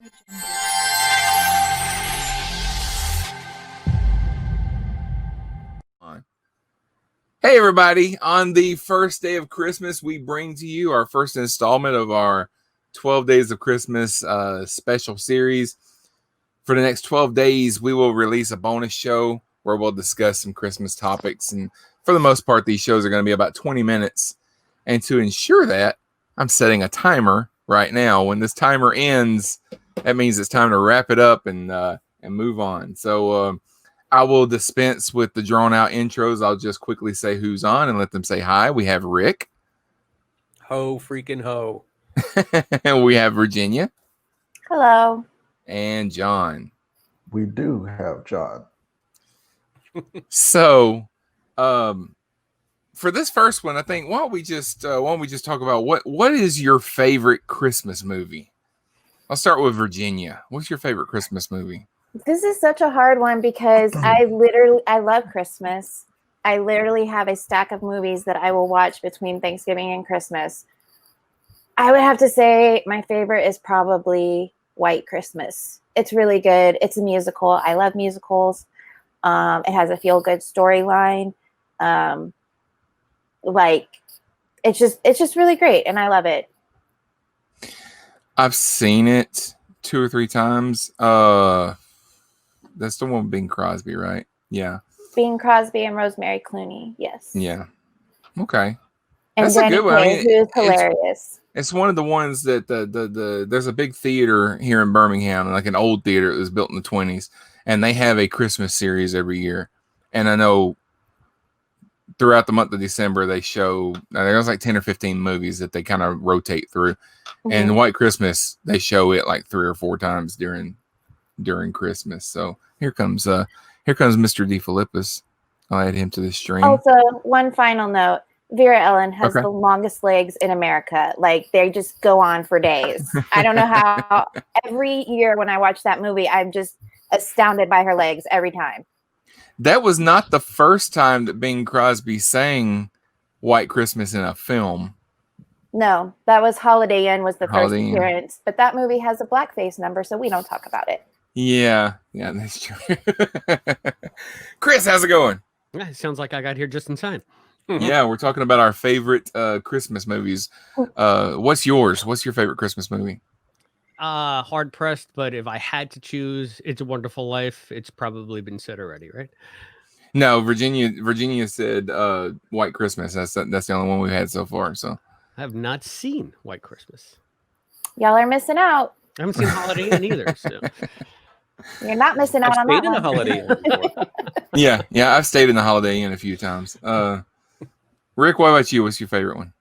Hey everybody, on the first day of Christmas, we bring to you our first installment of our 12 Days of Christmas special series. For the next 12 days, we will release a bonus show where we'll discuss some Christmas topics. And for the most part, these shows are going to be about 20 minutes. And to ensure that, I'm setting a timer right now. When this timer ends, that means it's time to wrap it up and move on. So I will dispense with the drawn-out intros. I'll just quickly say who's on and let them say hi. We have Rick. Ho, freaking ho. We have Virginia. Hello. And John. We do have John. So, for this first one, I think why don't we just talk about what is your favorite Christmas movie? I'll start with Virginia. What's your favorite Christmas movie? This is such a hard one because I love Christmas. I literally have a stack of movies that I will watch between Thanksgiving and Christmas. I would have to say my favorite is probably White Christmas. It's really good. It's a musical. I love musicals. It has a feel-good storyline. It's just really great, and I love it. I've seen it 2 or 3 times. That's the one with Bing Crosby, right? Yeah. Bing Crosby and Rosemary Clooney. Yes. Yeah. Okay. And That's Danny a good one. Kaye, who is hilarious. It's one of the ones that there's a big theater here in Birmingham, like an old theater that was built in the 1920s, and they have a Christmas series every year. And I know throughout the month of December they show there's like 10 or 15 movies that they kind of rotate through. Mm-hmm. And White Christmas they show it like 3 or 4 times during Christmas. So here comes Mr. DeFilippis. I'll add him to the stream. Also, one final note. Vera Ellen has the longest legs in America. Like, they just go on for days. I don't know how. Every year when I watch that movie, I'm just astounded by her legs every time. That was not the first time that Bing Crosby sang White Christmas in a film. No, that was Holiday Inn was the first appearance. But that movie has a blackface number, so we don't talk about it. Yeah, that's true. Chris, how's it going? It sounds like I got here just in time. Yeah, we're talking about our favorite Christmas movies. What's yours? What's your favorite Christmas movie? Hard pressed, but if I had to choose It's a Wonderful Life, it's probably been said already, right? No, Virginia said White Christmas. That's the only one we've had so far. So I have not seen White Christmas. Y'all are missing out. I haven't seen Holiday Inn either. So. You're not missing out on that one. I've stayed in a Holiday Inn before. Yeah, I've stayed in the Holiday Inn a few times. Rick, what about you? What's your favorite one?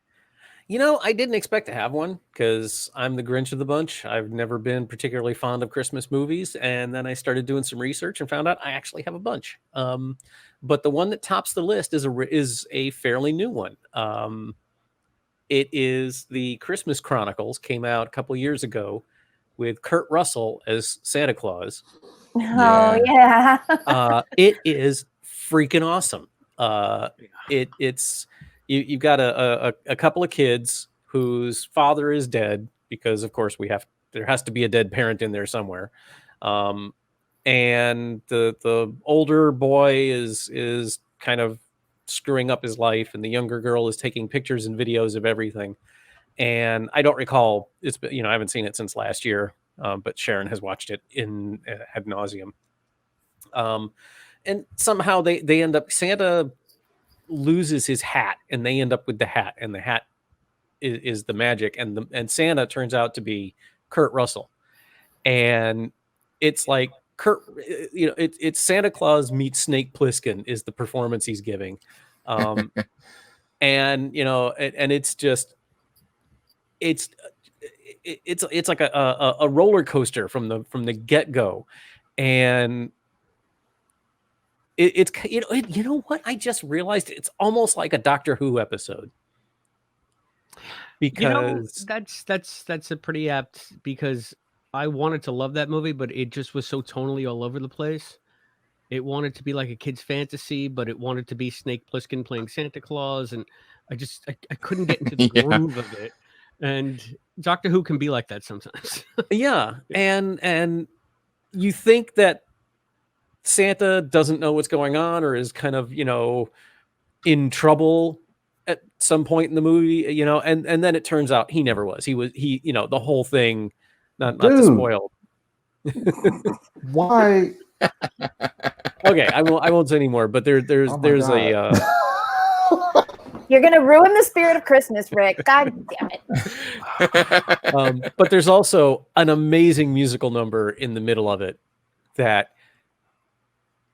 You know, I didn't expect to have one because I'm the Grinch of the bunch. I've never been particularly fond of Christmas movies. And then I started doing some research and found out I actually have a bunch. But the one that tops the list is a fairly new one. It is the Christmas Chronicles, came out a couple years ago with Kurt Russell as Santa Claus. Oh, yeah. It is freaking awesome. You've got a couple of kids whose father is dead because, of course, there has to be a dead parent in there somewhere. And the older boy is kind of screwing up his life, and the younger girl is taking pictures and videos of everything. And I don't recall I haven't seen it since last year, but Sharon has watched it ad nauseum. And somehow they end up, Santa loses his hat and they end up with the hat, and the hat is the magic, and Santa turns out to be Kurt Russell. And it's like it's Santa Claus meets Snake Plissken is the performance he's giving. And it's just it's like a roller coaster from the get-go. And it's you know what? I just realized it's almost like a Doctor Who episode. Because that's a pretty apt, because I wanted to love that movie, but it just was so tonally all over the place. It wanted to be like a kid's fantasy, but it wanted to be Snake Plissken playing Santa Claus, and I couldn't get into the groove of it. And Doctor Who can be like that sometimes. Yeah, and you think that Santa doesn't know what's going on or is kind of, in trouble at some point in the movie, and then it turns out he never was. He the whole thing, not to Dude. spoil. Why? Okay, I won't say anymore, but there's Oh my there's God. You're gonna ruin the spirit of Christmas, Rick. God damn it. but there's also an amazing musical number in the middle of it that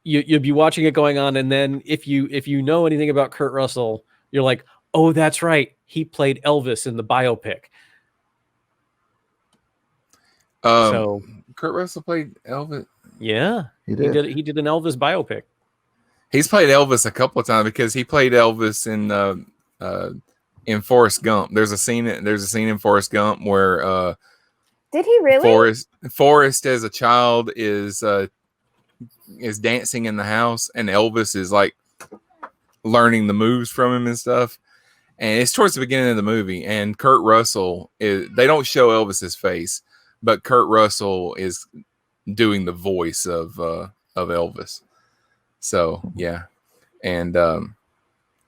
you'll be watching it going on, and then if you know anything about Kurt Russell, you're like, oh, that's right, he played Elvis in the biopic. So Kurt Russell played Elvis. yeah, He did. he did an Elvis biopic. He's played Elvis a couple of times because he played Elvis in Forrest Gump. There's a scene in Forrest Gump where Did he really? Forrest as a child is dancing in the house, and Elvis is like learning the moves from him and stuff. And it's towards the beginning of the movie, and Kurt Russell they don't show Elvis's face, but Kurt Russell is doing the voice of Elvis. So yeah, and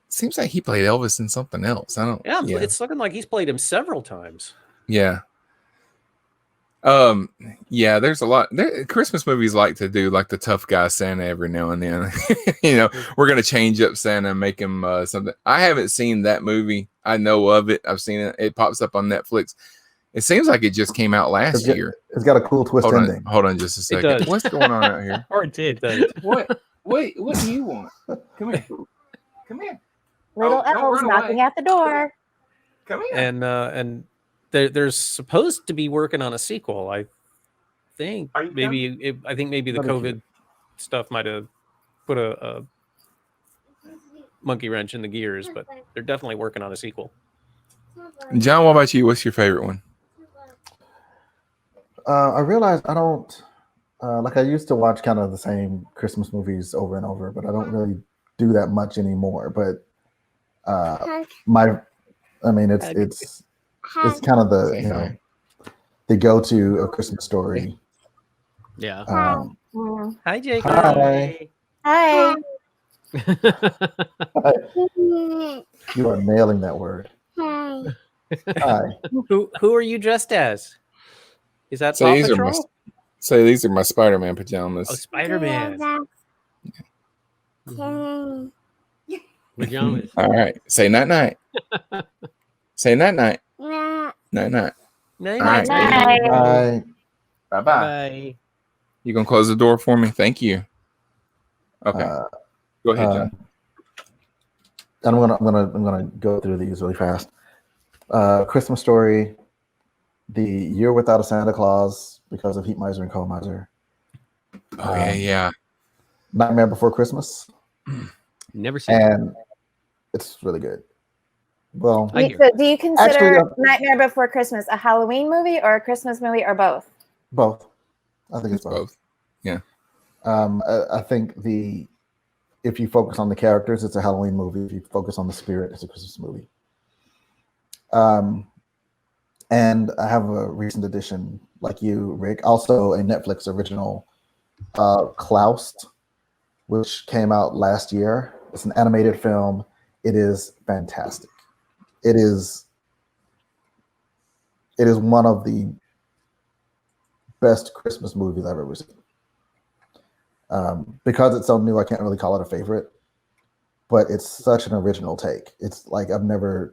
seems like he played Elvis in something else. Yeah, it's looking like he's played him several times. Yeah. Yeah, there's a lot. Christmas movies like to do like the tough guy Santa every now and then. We're gonna change up Santa and make him something. I haven't seen that movie. I know of it. I've seen it. It pops up on Netflix. It seems like it just came out last year. It's got a cool twist ending. Hold on just a second. does. What's going on out here? Or it did. What? Wait, what do you want? Come here. Come here. Little don't elves run knocking away. at the door. Come here. And there's supposed to be working on a sequel. I think Are you maybe the COVID stuff might have put a monkey wrench in the gears, but they're definitely working on a sequel. John, what about you? What's your favorite one? I realized I don't I used to watch kind of the same Christmas movies over and over, but I don't really do that much anymore. But it's kind of the the go-to of Christmas Story. Yeah. Hi, Jake. Hi. Hi. You are nailing that word. Hi. Who are you dressed as? Is that So Paw these Patrol? these are my Spider-Man pajamas. Oh, Spider-Man. Pajamas. All right. Say night night. Say night night. Night night. Night, All right. Night. Hi. Bye bye. Bye. You gonna close the door for me? Thank you. Okay. Go ahead, John. I'm gonna go through these really fast. Christmas Story, The Year Without a Santa Claus because of Heat Miser and Cold Miser. Oh yeah. Nightmare Before Christmas, Never seen it. and it's really good. Well, I hear. So do you consider Actually, Nightmare Before Christmas a Halloween movie or a Christmas movie or both? both. I think it's It's both. Yeah. I think if you focus on the characters, it's a Halloween movie. If you focus on the spirit, it's a Christmas movie. And I have a recent addition, like you, Rick, also a Netflix original, Klaus, which came out last year. It's an animated film. It is fantastic. It is one of the best Christmas movies I've ever seen. Because it's so new, I can't really call it a favorite, but it's such an original take. It's like I'm not.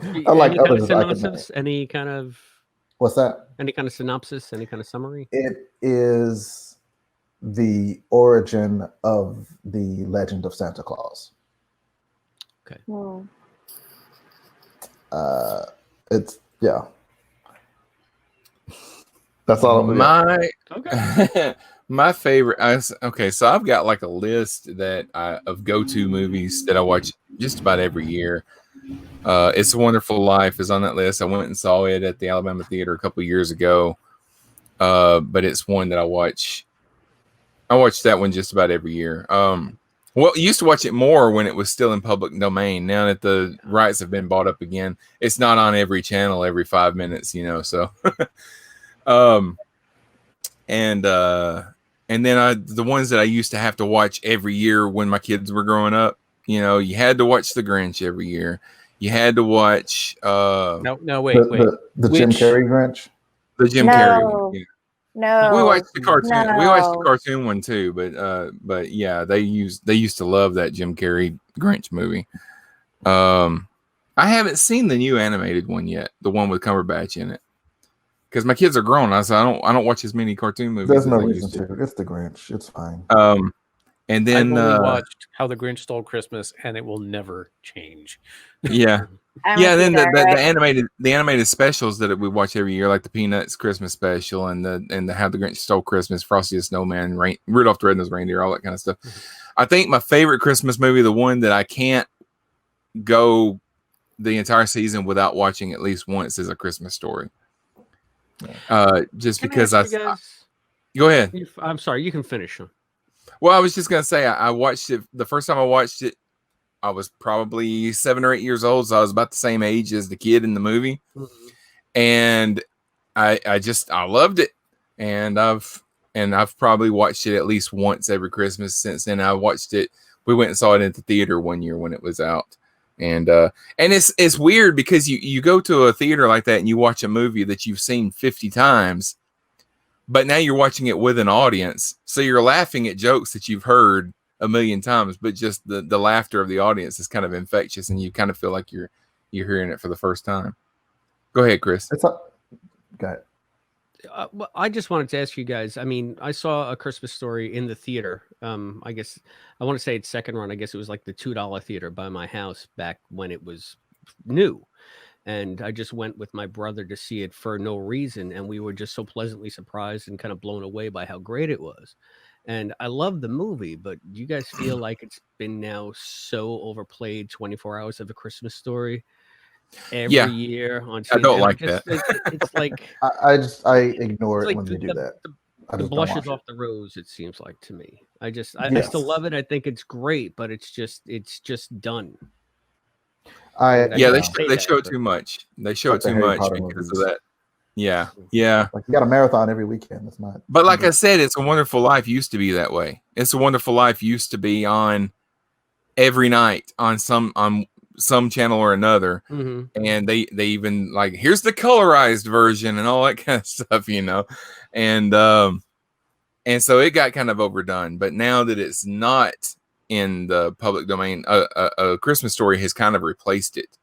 I like Any kind others. of I can synopsis? Any kind of What's that? Any kind of synopsis? Any kind of summary? It is the origin of the legend of Santa Claus. It's That's all. My favorite. So I've got like a list of go-to movies that I watch just about every year. It's a Wonderful Life is on that list. I went and saw it at the Alabama Theater a couple of years ago. But it's one that I watch. I watch that one just about every year. Well, you used to watch it more when it was still in public domain. Now that the rights have been bought up again, it's not on every channel every 5 minutes, so and then the ones that I used to have to watch every year when my kids were growing up, you had to watch The Grinch every year. You had to watch No, wait. The Jim Carrey Grinch. The Jim Carrey one. Yeah. No, We watched the cartoon. No. We watched the cartoon one too, but yeah, they used to love that Jim Carrey Grinch movie. I haven't seen the new animated one yet, the one with Cumberbatch in it, because my kids are grown. I don't watch as many cartoon movies. There's no reason to. It's the Grinch. It's fine. And then I've only watched How the Grinch Stole Christmas, and it will never change. Yeah. Yeah, then the animated specials that we watch every year, like the Peanuts Christmas special and the How the Grinch Stole Christmas, Frosty the Snowman, Rudolph the Red-Nosed Reindeer, all that kind of stuff. I think my favorite Christmas movie, the one that I can't go the entire season without watching at least once, is A Christmas Story. Just because go ahead. I'm sorry, you can finish. Well, I was just gonna say I watched it the first time I watched it. I was probably 7 or 8 years old, so I was about the same age as the kid in the movie, and I loved it, and I've probably watched it at least once every Christmas since then. I watched it. We went and saw it at the theater one year when it was out, and it's weird because you go to a theater like that and you watch a movie that you've seen 50 times, but now you're watching it with an audience, so you're laughing at jokes that you've heard a million times, but just the laughter of the audience is kind of infectious, and you kind of feel like you're hearing it for the first time. Go ahead, Chris. Go ahead. Well, I just wanted to ask you guys. I mean, I saw A Christmas Story in the theater. I guess I want to say it's second run. I guess it was like the $2 theater by my house back when it was new. And I just went with my brother to see it for no reason. And we were just so pleasantly surprised and kind of blown away by how great it was. And I love the movie, but do you guys feel like it's been now so overplayed, 24 Hours of A Christmas Story every year on TV? I don't like that. It's like I ignore it like when they do that. The blushes off the rose, it seems like to me. I still love it. I think it's great, but it's just done. They show it too much. They show it too much because of that. Yeah. Like you got a marathon every weekend. It's not. But like I said, It's a Wonderful Life used to be that way. It's a Wonderful Life used to be on every night on some channel or another, and they even like here's the colorized version and all that kind of stuff, and so it got kind of overdone. But now that it's not in the public domain, A Christmas Story has kind of replaced it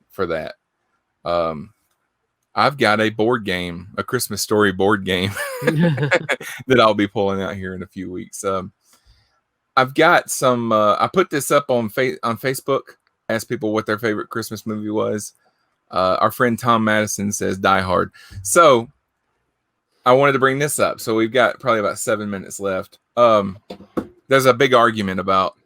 for that. I've got a board game, A Christmas Story board game that I'll be pulling out here in a few weeks. I've got some. I put this up on Facebook. Asked people what their favorite Christmas movie was. Our friend Tom Madison says Die Hard. So I wanted to bring this up. So we've got probably about 7 minutes left. There's a big argument about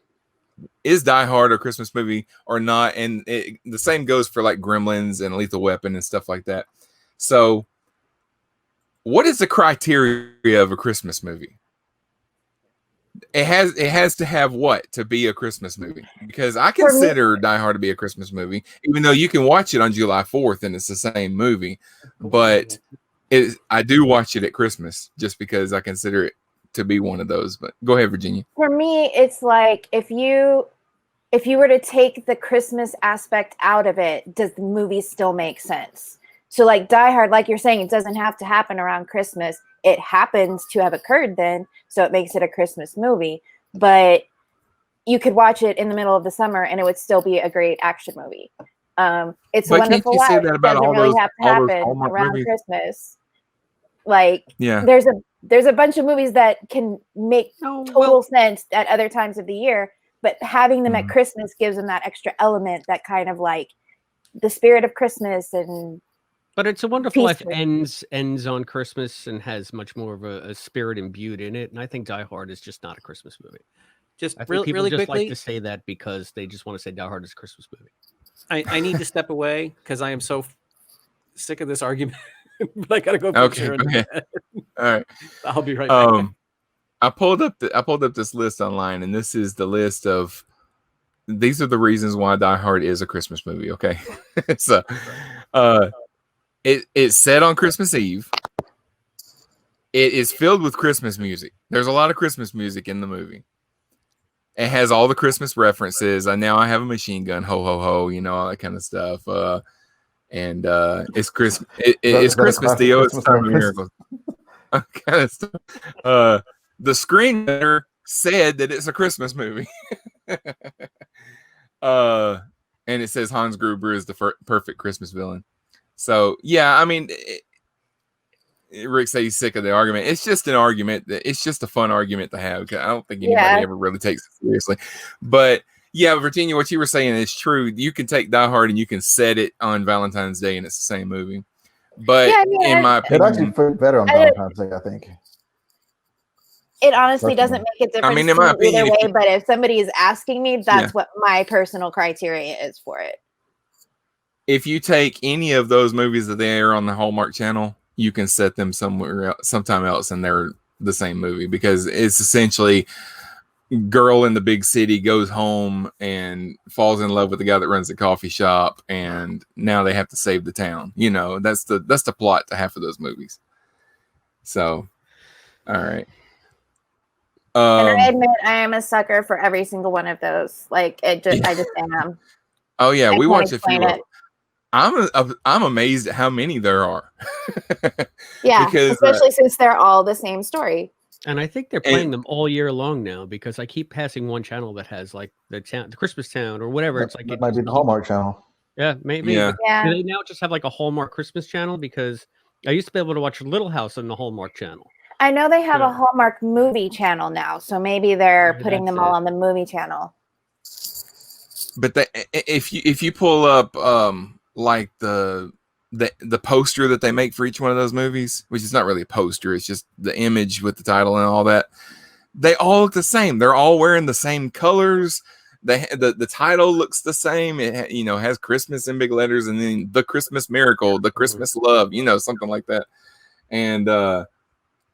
is Die Hard a Christmas movie or not, and the same goes for like Gremlins and Lethal Weapon and stuff like that. So, what is the criteria of a Christmas movie? It has to have what to be a Christmas movie? Because I consider Die Hard to be a Christmas movie, even though you can watch it on July 4th and it's the same movie. But I do watch it at Christmas just because I consider it to be one of those. But go ahead, Virginia. For me, it's like if you were to take the Christmas aspect out of it, does the movie still make sense? So like Die Hard, like you're saying, it doesn't have to happen around Christmas. It happens to have occurred then, so it makes it a Christmas movie. But you could watch it in the middle of the summer and it would still be a great action movie. It's a Wonderful Life. It doesn't really have to happen around Christmas. Like there's a bunch of movies that can make total sense at other times of the year, but having them at Christmas gives them that extra element, that kind of like the spirit of Christmas. But It's a Wonderful Life ends on Christmas and has much more of a spirit imbued in it, and I think Die Hard is just not a Christmas movie. I think people just quickly like to say that because they just want to say Die Hard is a Christmas movie. I need to step away because I am so sick of this argument. I gotta go. Okay. All right. I'll be right back. I pulled up this list online, and this is the list of these are the reasons why Die Hard is a Christmas movie. Okay, so it's set on Christmas Eve. It is filled with Christmas music. There's a lot of Christmas music in the movie. It has all the Christmas references. Now I have a machine gun, ho ho ho, all that kind of stuff. And it's Christmas. It's Christmas, Theo. It's time of miracles. Kind of stuff. The screenwriter said that it's a Christmas movie. And it says Hans Gruber is the perfect Christmas villain. So yeah, I mean, Rick says he's sick of the argument. It's just an argument. It's just a fun argument to have. I don't think anybody ever really takes it seriously. But yeah, Virginia, what you were saying is true. You can take Die Hard and you can set it on Valentine's Day, and it's the same movie. But in my opinion, it actually fit better on Valentine's Day, I think. It honestly doesn't make a difference. I mean, in my opinion, either way, but if somebody is asking me, that's what my personal criteria is for it. If you take any of those movies that they air on the Hallmark Channel, you can set them sometime else, and they're the same movie, because it's essentially girl in the big city goes home and falls in love with the guy that runs the coffee shop, and now they have to save the town. That's the plot to half of those movies. So, all right. And I admit I am a sucker for every single one of those. I just am. Oh yeah, we watch a few. I'm amazed at how many there are. Yeah, because, especially since they're all the same story. And I think they're playing them all year long now, because I keep passing one channel that has like the Christmas Town or whatever. It's like it might be the Hallmark channel. Yeah, maybe. Yeah. Do they now just have like a Hallmark Christmas channel? Because I used to be able to watch Little House on the Hallmark channel. I know they have a Hallmark movie channel now, so maybe they're putting them all on the movie channel. But if you pull up like the poster that they make for each one of those movies, which is not really a poster, it's just the image with the title and all that, they all look the same. They're all wearing the same colors. The title looks the same. It has Christmas in big letters, and then the Christmas Miracle, the Christmas Love, something like that.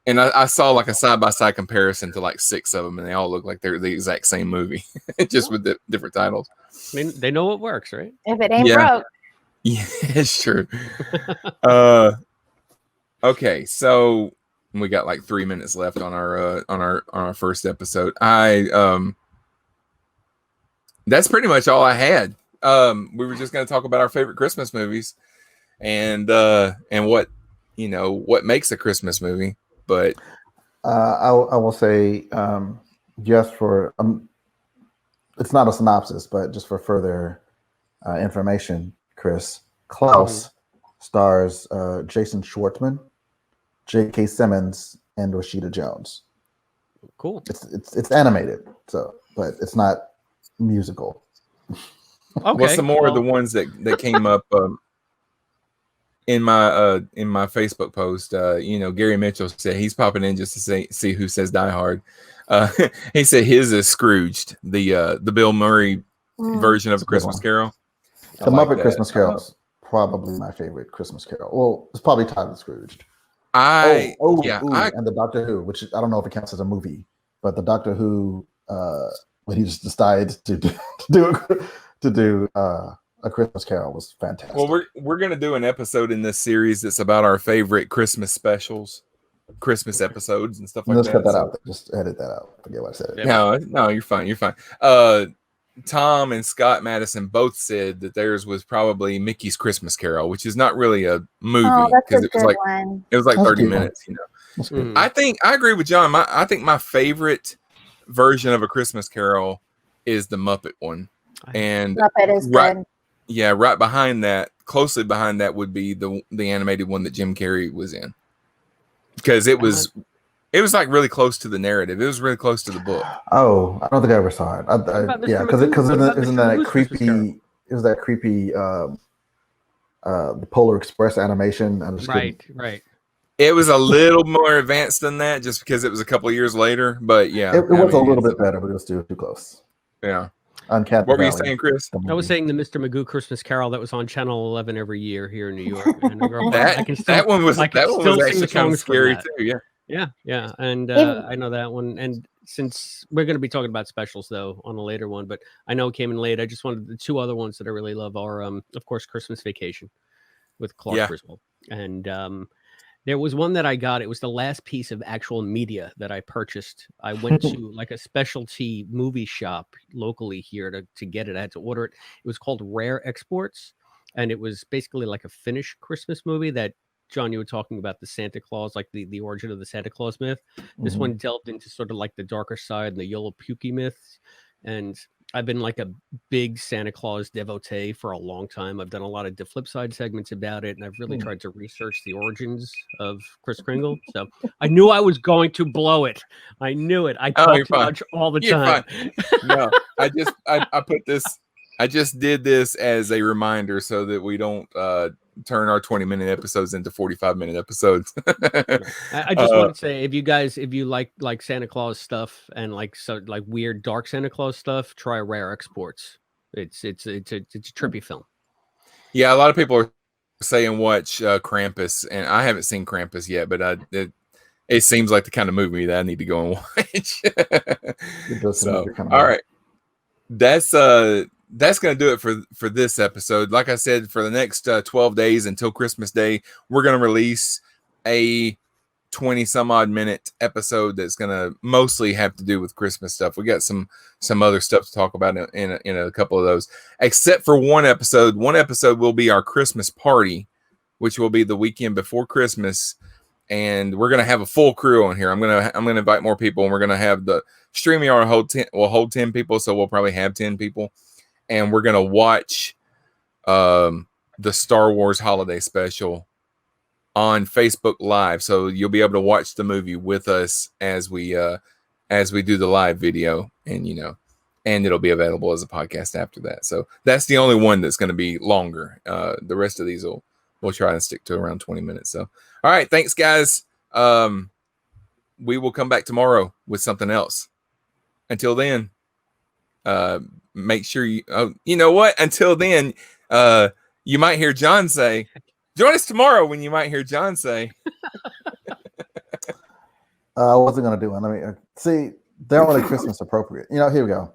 And I saw like a side-by-side comparison to like 6 of them, and they all look like they're the exact same movie, just with different titles. I mean, they know what works, right? If it ain't broke. Yeah, it's true. Okay, so we got like 3 minutes left on our first episode. That's pretty much all I had. We were just going to talk about our favorite Christmas movies, and what makes a Christmas movie. But I will say, just for it's not a synopsis, but just for further information, Chris, Klaus stars Jason Schwartzman, J.K. Simmons, and Rashida Jones. Cool. It's animated, but it's not musical. Okay. Well, some more of the ones that came up in my Facebook post. Gary Mitchell said he's popping in just to see who says Die Hard. He said his is Scrooged, the Bill Murray version of A Christmas Carol. The Muppet Christmas Carol is probably my favorite Christmas Carol. Well, it's probably tied with Scrooged. And the Doctor Who, which I don't know if it counts as a movie, but the Doctor Who, when he just decides to do A Christmas Carol was fantastic. Well, we're gonna do an episode in this series that's about our favorite Christmas specials, Christmas episodes, and stuff like that. Let's cut that out. Just edit that out. Forget what I said. No, you're fine. You're fine. Tom and Scott Madison both said that theirs was probably Mickey's Christmas Carol, which is not really a movie because it was like 30 minutes. I think I agree with John. I think my favorite version of A Christmas Carol is the Muppet one, and Muppet is good. Yeah, right behind that, closely behind that would be the animated one that Jim Carrey was in, because it was like really close to the narrative. It was really close to the book. Oh, I don't think I ever saw it. Because isn't that creepy? It was that creepy the Polar Express animation. Right. It was a little more advanced than that, just because it was a couple of years later. But yeah, it was a little bit better, but it was still too close. Yeah. Uncanny What were you saying, Chris? I was saying the Mr. Magoo Christmas Carol that was on Channel 11 every year here in New York. That one was actually kind of scary too. Yeah. Yeah, and Even- I know that one. And since we're going to be talking about specials though on a later one, but I know it came in late. I just wanted the two other ones that I really love are, of course, Christmas Vacation with Clark Yeah. Griswold, and there was one that I got. It was the last piece of actual media that I purchased. I went to like a specialty movie shop locally here to get it. I had to order it. It was called Rare Exports, and it was basically like a Finnish Christmas movie that John, you were talking about the Santa Claus, like the origin of the Santa Claus myth. This Mhm. one delved into sort of like the darker side and the Yolopuki myths. And I've been like a big Santa Claus devotee for a long time. I've done a lot of the flip side segments about it, and I've really tried to research the origins of Kris Kringle. So I knew I was going to blow it. I knew it. I Oh, talk you're too fine. much all the You're time. No, I put this. I just did this as a reminder so that we don't turn our 20-minute episodes into 45-minute episodes. I just wanted to say, if you like Santa Claus stuff and like weird dark Santa Claus stuff, try Rare Exports. It's a trippy film. Yeah, a lot of people are saying watch Krampus, and I haven't seen Krampus yet, but it seems like the kind of movie that I need to go and watch. It does seem like So, your kind of all movie. right, that's gonna do it for this episode. Like I said, for the next 12 days until Christmas Day, we're gonna release a 20 some odd minute episode that's gonna mostly have to do with Christmas stuff. We got some other stuff to talk about in a couple of those, except for one episode. One episode will be our Christmas party, which will be the weekend before Christmas, and we're gonna have a full crew on here. I'm gonna invite more people, and we're gonna have the StreamYard will hold 10 people, so we'll probably have 10 people, and we're gonna watch the Star Wars Holiday Special on Facebook Live. So you'll be able to watch the movie with us as we do the live video, and and it'll be available as a podcast after that. So that's the only one that's going to be longer. The rest of these we'll try and stick to around 20 minutes. So all right, thanks guys. We will come back tomorrow with something else. Until then, make sure you know what? Until then, you might hear John say, join us tomorrow when you might hear John say. I wasn't gonna do one. I mean, see, they're only Christmas appropriate. Here we go.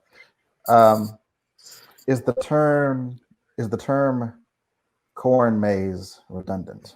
Is the term corn maze redundant?